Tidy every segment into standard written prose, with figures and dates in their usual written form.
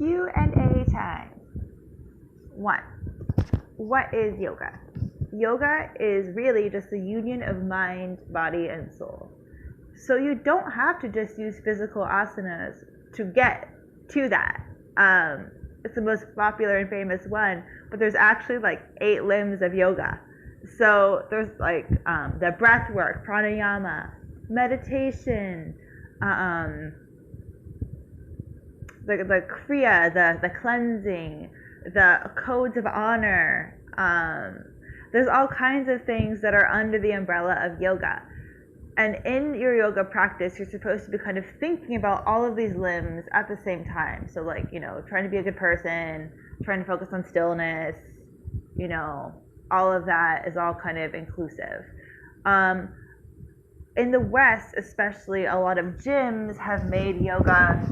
Q&A time. 1. What is yoga? Yoga is really just the union of mind, body, and soul. So you don't have to just use physical asanas to get to that. It's the most popular and famous one, but there's actually like 8 limbs of yoga. So there's like the breath work, pranayama, meditation, the kriya, the cleansing, the codes of honor. There's all kinds of things that are under the umbrella of yoga. And in your yoga practice, you're supposed to be kind of thinking about all of these limbs at the same time. So like, trying to be a good person, trying to focus on stillness, all of that is all kind of inclusive. In the West, especially, a lot of gyms have made yoga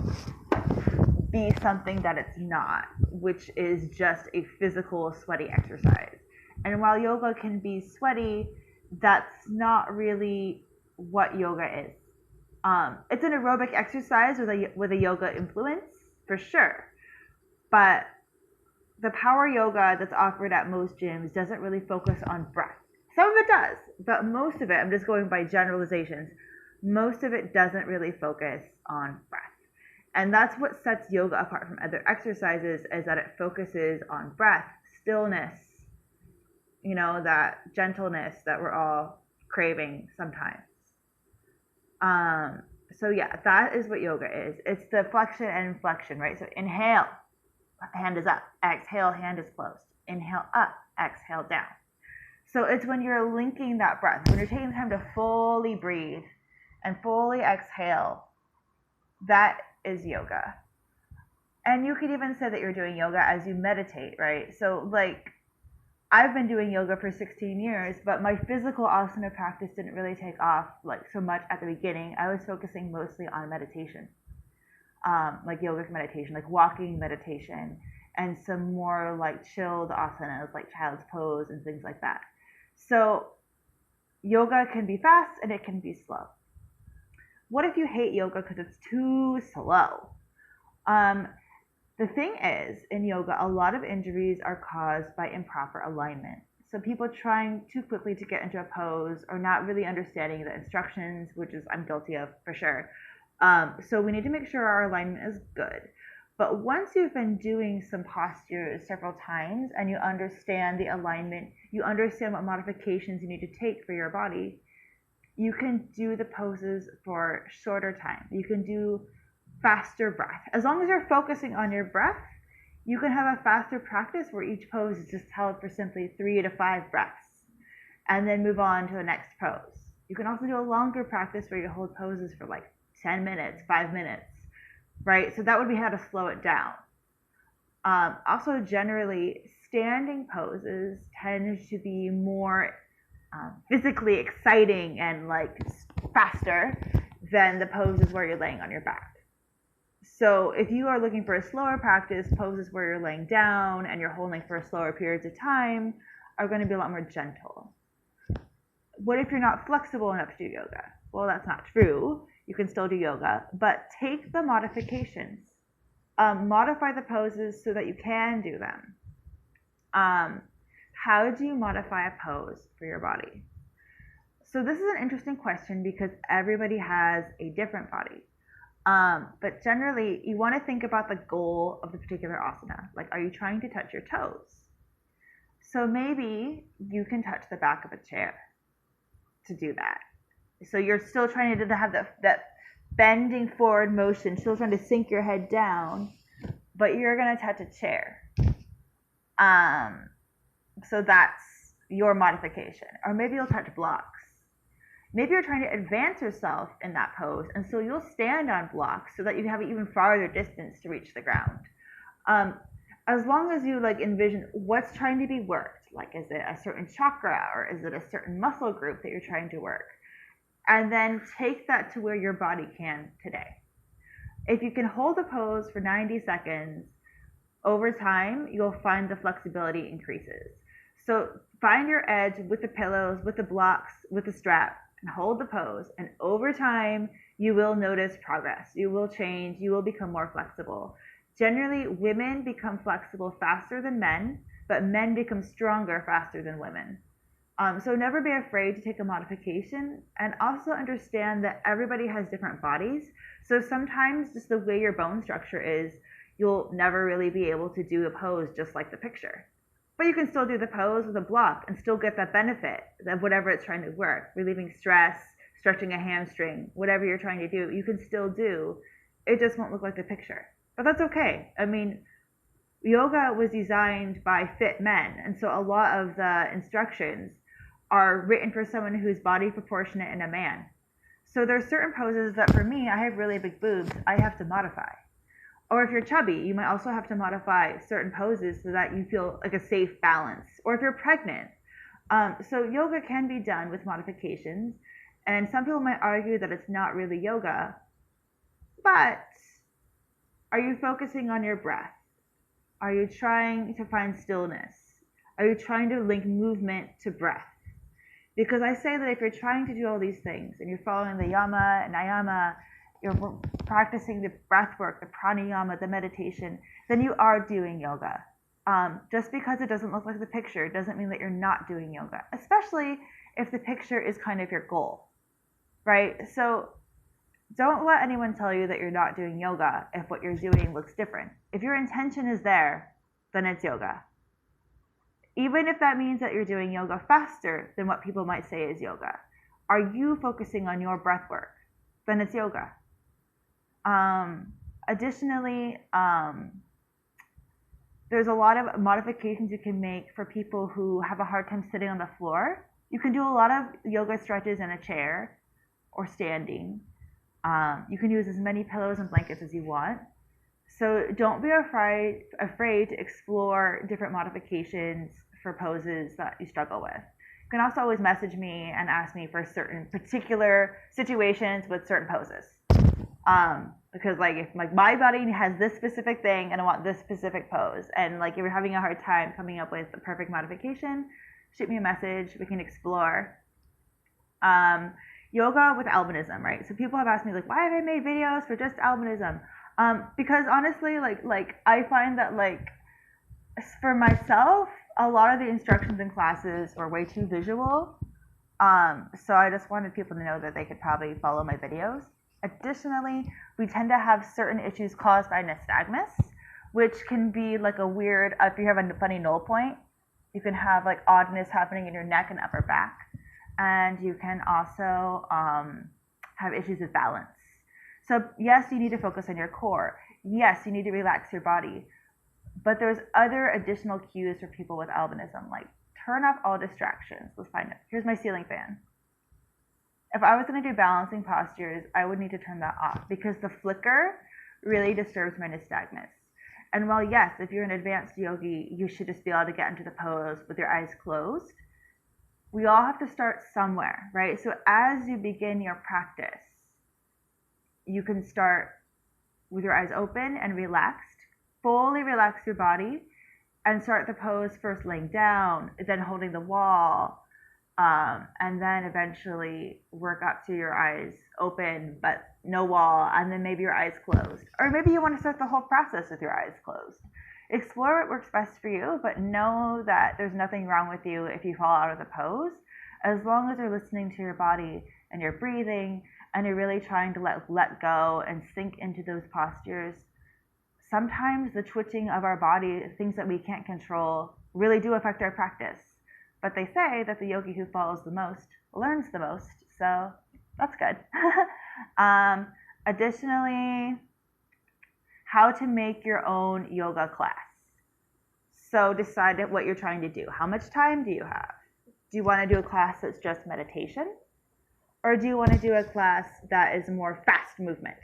be something that it's not, which is just a physical, sweaty exercise. And while yoga can be sweaty, that's not really what yoga is. It's an aerobic exercise with a yoga influence, for sure. But the power yoga that's offered at most gyms doesn't really focus on breath. Some of it does, but most of it, I'm just going by generalizations, most of it doesn't really focus on breath. And that's what sets yoga apart from other exercises, is that it focuses on breath, stillness, that gentleness that we're all craving sometimes. So yeah, that is what yoga is. It's the flexion and flexion, right? So inhale, hand is up. Exhale, hand is closed. Inhale up, exhale down. So it's when you're linking that breath, when you're taking the time to fully breathe and fully exhale, that is yoga. And you could even say that you're doing yoga as you meditate, right? So like, I've been doing yoga for 16 years, but my physical asana practice didn't really take off like so much at the beginning. I was focusing mostly on meditation, like yogic meditation, like walking meditation, and some more like chilled asanas, like child's pose and things like that. So yoga can be fast and it can be slow. What if you hate yoga because it's too slow? The thing is, in yoga, a lot of injuries are caused by improper alignment. So people trying too quickly to get into a pose or not really understanding the instructions, which is I'm guilty of for sure. So we need to make sure our alignment is good. But once you've been doing some postures several times and you understand the alignment, you understand what modifications you need to take for your body, you can do the poses for shorter time. You can do faster breath. As long as you're focusing on your breath, you can have a faster practice where each pose is just held for simply 3 to 5 breaths and then move on to the next pose. You can also do a longer practice where you hold poses for like 10 minutes, 5 minutes, right? So that would be how to slow it down. Also, generally, standing poses tend to be more physically exciting and like faster than the poses where you're laying on your back. So if you are looking for a slower practice, poses where you're laying down and you're holding for slower periods of time are going to be a lot more gentle. What if you're not flexible enough to do yoga? Well, that's not true. You can still do yoga, but take the modifications. Modify the poses so that you can do them. How do you modify a pose for your body? So this is an interesting question because everybody has a different body. But generally, you want to think about the goal of the particular asana. Like, are you trying to touch your toes? So maybe you can touch the back of a chair to do that. So you're still trying to have that bending forward motion, still trying to sink your head down, but you're going to touch a chair. So that's your modification. Or maybe you'll touch blocks. Maybe you're trying to advance yourself in that pose, and so you'll stand on blocks so that you have an even farther distance to reach the ground. As long as you like envision what's trying to be worked, like is it a certain chakra or is it a certain muscle group that you're trying to work, and then take that to where your body can today. If you can hold a pose for 90 seconds, over time, you'll find the flexibility increases. So find your edge with the pillows, with the blocks, with the strap, and hold the pose. And over time, you will notice progress. You will change. You will become more flexible. Generally, women become flexible faster than men, but men become stronger faster than women. So never be afraid to take a modification, and also understand that everybody has different bodies. So sometimes just the way your bone structure is, you'll never really be able to do a pose just like the picture. But you can still do the pose with a block and still get that benefit of whatever it's trying to work, relieving stress, stretching a hamstring, whatever you're trying to do, you can still do. It just won't look like the picture. But that's okay. I mean, yoga was designed by fit men, and so a lot of the instructions are written for someone who's body proportionate and a man. So there's certain poses that for me, I have really big boobs, I have to modify. Or if you're chubby, you might also have to modify certain poses so that you feel like a safe balance. Or if you're pregnant. So yoga can be done with modifications, and some people might argue that it's not really yoga, but are you focusing on your breath? Are you trying to find stillness? Are you trying to link movement to breath? Because I say that if you're trying to do all these things and you're following the yama and niyama, you're practicing the breath work, the pranayama, the meditation, then you are doing yoga. Just because it doesn't look like the picture doesn't mean that you're not doing yoga, especially if the picture is kind of your goal, right? So don't let anyone tell you that you're not doing yoga if what you're doing looks different. If your intention is there, then it's yoga. Even if that means that you're doing yoga faster than what people might say is yoga. Are you focusing on your breath work? Then it's yoga. Additionally, there's a lot of modifications you can make for people who have a hard time sitting on the floor. You can do a lot of yoga stretches in a chair or standing. You can use as many pillows and blankets as you want. So don't be afraid to explore different modifications for poses that you struggle with. You can also always message me and ask me for certain particular situations with certain poses. Because like if like my body has this specific thing and I want this specific pose, and like if you're having a hard time coming up with the perfect modification, shoot me a message. We can explore. Yoga with albinism, right? So people have asked me like, why have I made videos for just albinism? Because honestly, like I find that like for myself, a lot of the instructions in classes are way too visual. So I just wanted people to know that they could probably follow my videos. Additionally, we tend to have certain issues caused by nystagmus, which can be like a weird, if you have a funny null point, you can have like oddness happening in your neck and upper back. And you can also have issues with balance. So yes, you need to focus on your core. Yes, you need to relax your body. But there's other additional cues for people with albinism, like turn off all distractions. Let's find it. Here's my ceiling fan. If I was going to do balancing postures, I would need to turn that off because the flicker really disturbs my nystagmus. And while yes, if you're an advanced yogi, you should just be able to get into the pose with your eyes closed, we all have to start somewhere, right? So as you begin your practice, you can start with your eyes open and relaxed, fully relax your body, and start the pose first laying down, then holding the wall, and then eventually work up to your eyes open but no wall, and then maybe your eyes closed. Or maybe you want to start the whole process with your eyes closed. Explore what works best for you, but know that there's nothing wrong with you if you fall out of the pose, as long as you're listening to your body and you're breathing and you're really trying to let go and sink into those postures. Sometimes the twitching of our body, things that we can't control, really do affect our practice. But they say that the yogi who follows the most learns the most, so that's good. Additionally, how to make your own yoga class. So decide what you're trying to do. How much time do you have? Do you want to do a class that's just meditation? Or do you want to do a class that is more fast movement?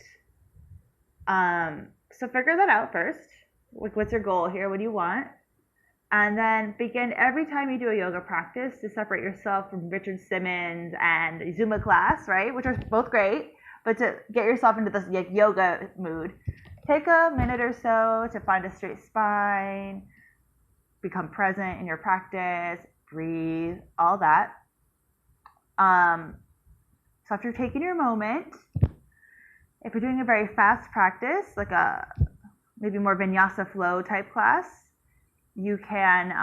So figure that out first. Like, what's your goal here? What do you want? And then begin every time you do a yoga practice to separate yourself from Richard Simmons and Zumba class, right? Which are both great, but to get yourself into this yoga mood, take a minute or so to find a straight spine, become present in your practice, breathe, all that. So after taking your moment, if you're doing a very fast practice, like a maybe more vinyasa flow type class, you can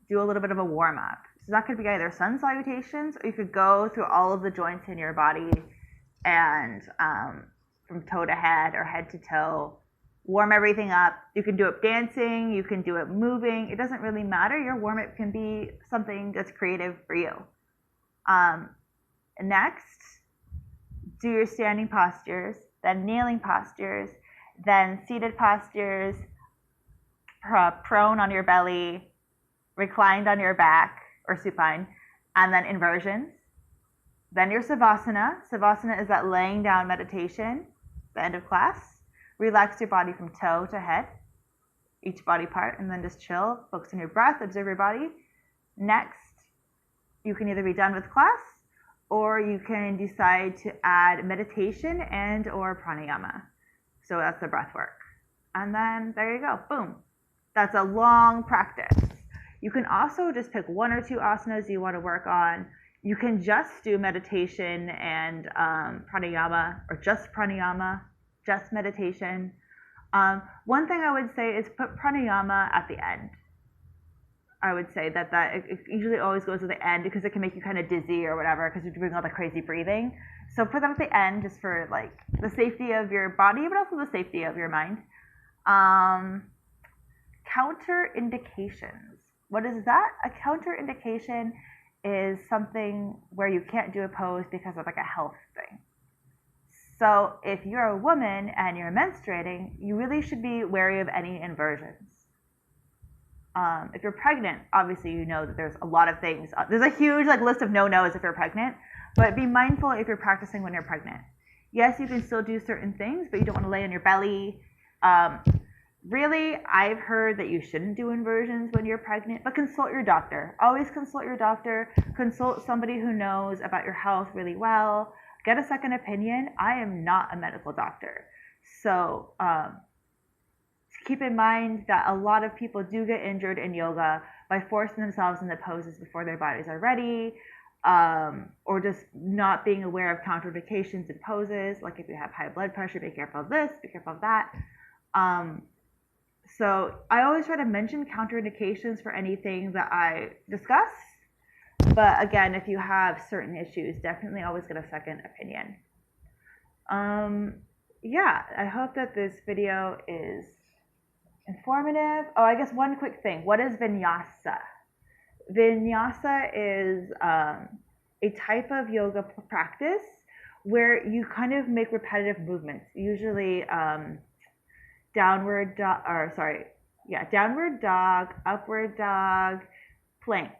do a little bit of a warm up. So that could be either sun salutations, or you could go through all of the joints in your body and from toe to head or head to toe, warm everything up. You can do it dancing, you can do it moving. It doesn't really matter. Your warm up can be something that's creative for you. Next, do your standing postures, then kneeling postures, then seated postures, prone on your belly, reclined on your back or supine, and then inversions. Then your savasana. Savasana is that laying down meditation, the end of class. Relax your body from toe to head, each body part, and then just chill, focus on your breath, observe your body. Next, you can either be done with class, or you can decide to add meditation and or pranayama. So that's the breath work. And then there you go, boom. That's a long practice. You can also just pick one or two asanas you want to work on. You can just do meditation and pranayama, or just pranayama, just meditation. One thing I would say is put pranayama at the end. I would say that it usually always goes at the end because it can make you kind of dizzy or whatever because you're doing all the crazy breathing. So put them at the end just for like the safety of your body, but also the safety of your mind. Counterindications. What is that? A counterindication is something where you can't do a pose because of like a health thing. So if you're a woman and you're menstruating, you really should be wary of any inversions. If you're pregnant, obviously you know that there's a lot of things. There's a huge like list of no-nos if you're pregnant, but be mindful if you're practicing when you're pregnant. Yes, you can still do certain things, but you don't want to lay on your belly. Really, I've heard that you shouldn't do inversions when you're pregnant, but consult your doctor. Always consult your doctor. Consult somebody who knows about your health really well. Get a second opinion. I am not a medical doctor. So keep in mind that a lot of people do get injured in yoga by forcing themselves into poses before their bodies are ready, or just not being aware of contraindications in poses. Like if you have high blood pressure, be careful of this, be careful of that. So I always try to mention contraindications for anything that I discuss. But again, if you have certain issues, definitely always get a second opinion. Yeah, I hope that this video is informative. Oh, I guess one quick thing. What is vinyasa? Vinyasa is a type of yoga practice where you kind of make repetitive movements, usually downward dog, upward dog, plank,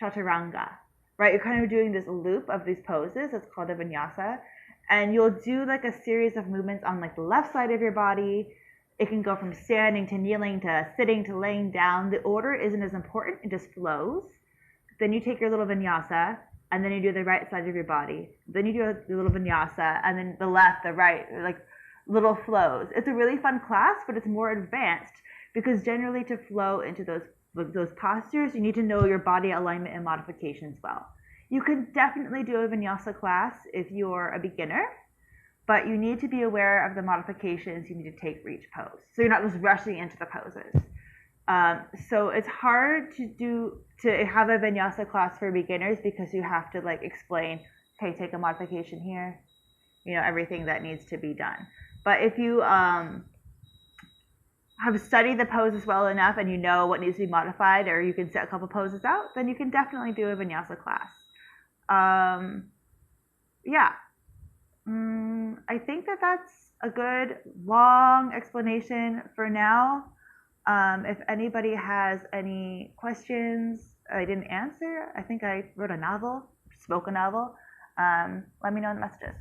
chaturanga, right? You're kind of doing this loop of these poses. It's called a vinyasa. And you'll do like a series of movements on like the left side of your body. It can go from standing to kneeling to sitting to laying down. The order isn't as important. It just flows. Then you take your little vinyasa, and then you do the right side of your body. Then you do a little vinyasa, and then the left, the right, like little flows. It's a really fun class, but it's more advanced because generally to flow into those postures, you need to know your body alignment and modifications well. You can definitely do a vinyasa class if you're a beginner, but you need to be aware of the modifications you need to take for each pose. So you're not just rushing into the poses. So it's hard to have a vinyasa class for beginners because you have to like explain, okay, take a modification here, everything that needs to be done. But if you have studied the poses well enough and you know what needs to be modified, or you can set a couple poses out, then you can definitely do a vinyasa class. Yeah. I think that's a good long explanation for now. If anybody has any questions I didn't answer, I think I wrote a novel, spoke a novel, let me know in the messages.